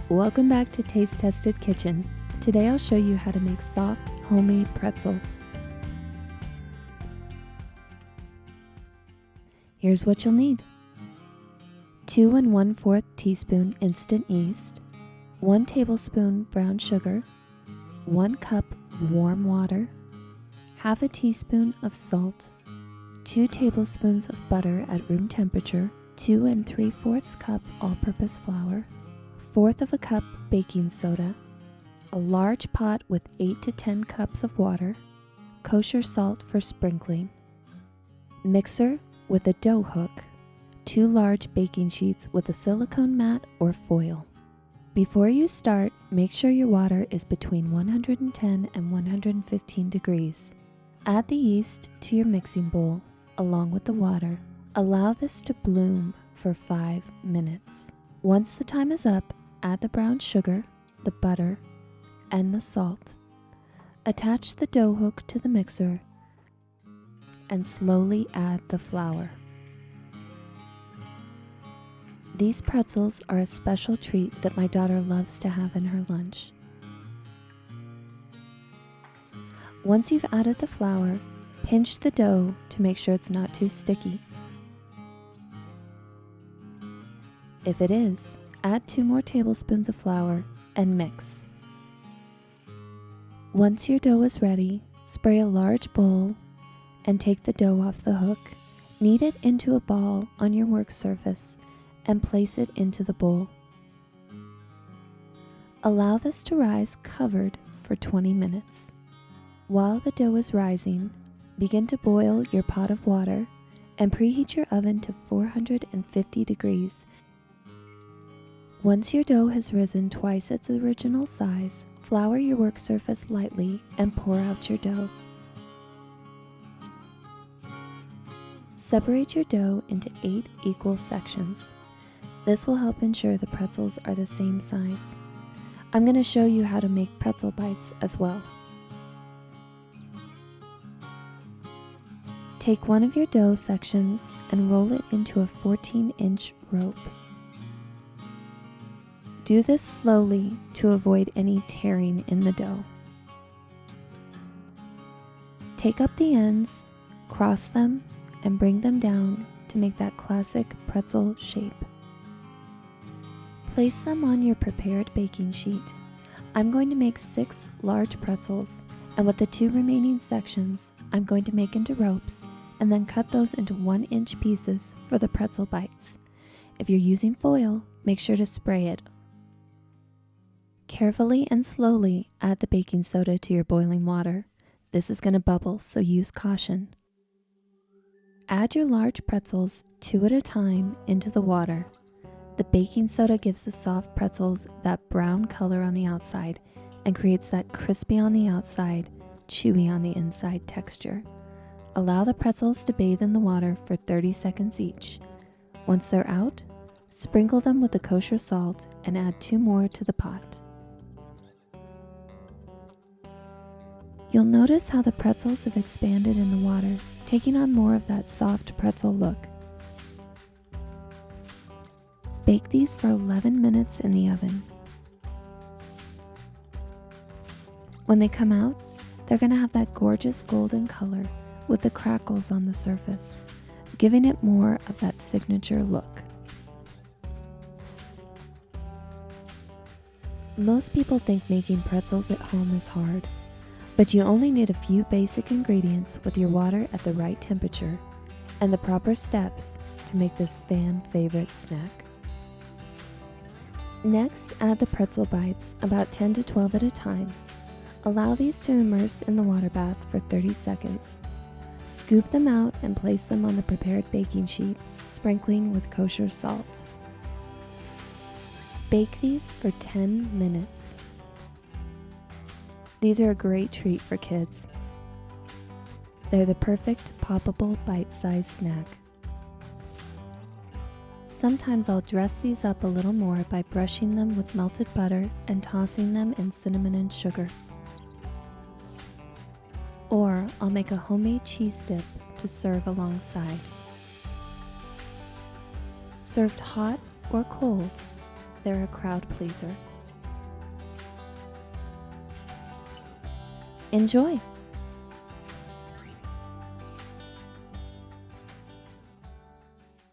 Welcome back to Taste Tested Kitchen. Today I'll show you how to make soft, homemade pretzels. Here's what you'll need. 2 1/4 teaspoon instant yeast, 1 tablespoon brown sugar, 1 cup warm water, half a teaspoon of salt, 2 tablespoons of butter at room temperature, 2 3/4 cup all-purpose flour, 1/4 of a cup baking soda, a large pot with 8 to 10 cups of water, kosher salt for sprinkling, mixer with a dough hook, 2 large baking sheets with a silicone mat or foil. Before you start, make sure your water is between 110 and 115 degrees. Add the yeast to your mixing bowl along with the water. Allow this to bloom for 5 minutes. Once the time is up, add the brown sugar, the butter, and the salt. Attach the dough hook to the mixer and slowly add the flour. These pretzels are a special treat that my daughter loves to have in her lunch. Once you've added the flour, pinch the dough to make sure it's not too sticky. If it is, add 2 more tablespoons of flour and mix. Once your dough is ready, spray a large bowl and take the dough off the hook. Knead it into a ball on your work surface and place it into the bowl. Allow this to rise covered for 20 minutes. While the dough is rising, begin to boil your pot of water and preheat your oven to 450 degrees. Once your dough has risen twice its original size, flour your work surface lightly and pour out your dough. Separate your dough into 8 equal sections. This will help ensure the pretzels are the same size. I'm going to show you how to make pretzel bites as well. Take one of your dough sections and roll it into a 14-inch rope. Do this slowly to avoid any tearing in the dough. Take up the ends, cross them, and bring them down to make that classic pretzel shape. Place them on your prepared baking sheet. I'm going to make 6 large pretzels, and with the 2 remaining sections, I'm going to make into ropes and then cut those into 1-inch pieces for the pretzel bites. If you're using foil, make sure to spray it. Carefully and slowly add the baking soda to your boiling water. This is going to bubble, so use caution. Add your large pretzels 2 at a time into the water. The baking soda gives the soft pretzels that brown color on the outside and creates that crispy on the outside, chewy on the inside texture. Allow the pretzels to bathe in the water for 30 seconds each. Once they're out, sprinkle them with the kosher salt and add 2 more to the pot. You'll notice how the pretzels have expanded in the water, taking on more of that soft pretzel look. Bake these for 11 minutes in the oven. When they come out, they're going to have that gorgeous golden color with the crackles on the surface, giving it more of that signature look. Most people think making pretzels at home is hard, but you only need a few basic ingredients with your water at the right temperature and the proper steps to make this fan favorite snack. Next, add the pretzel bites, about 10 to 12 at a time. Allow these to immerse in the water bath for 30 seconds. Scoop them out and place them on the prepared baking sheet, sprinkling with kosher salt. Bake these for 10 minutes. These are a great treat for kids. They're the perfect poppable bite-sized snack. Sometimes I'll dress these up a little more by brushing them with melted butter and tossing them in cinnamon and sugar. Or I'll make a homemade cheese dip to serve alongside. Served hot or cold, they're a crowd pleaser. Enjoy!